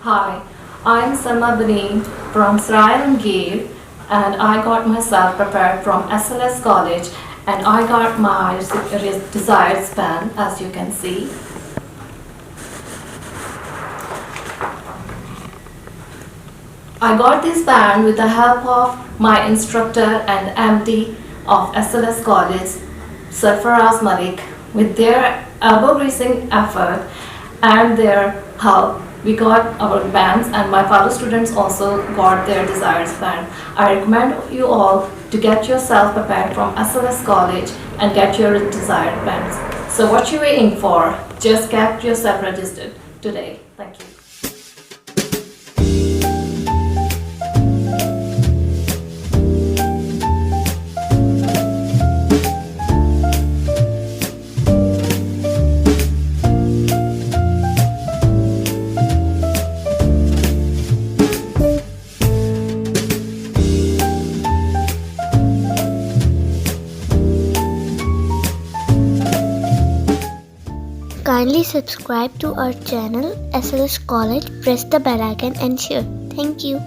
Hi, I'm Salma Baneen from Israel and Gear, and I got myself prepared from SLS College, and I got my desired span, as you can see. I got this band with the help of my instructor and MD of SLS College, Sarfaraz Malik. With their elbow-greasing effort and their help, we got our bands, and my fellow students also got their desired band. I recommend you all to get yourself prepared from SLS College and get your desired bands. So what you waiting for? Just get yourself registered today. Thank you. Kindly subscribe to our channel SLS College, press the bell icon and share. Thank you.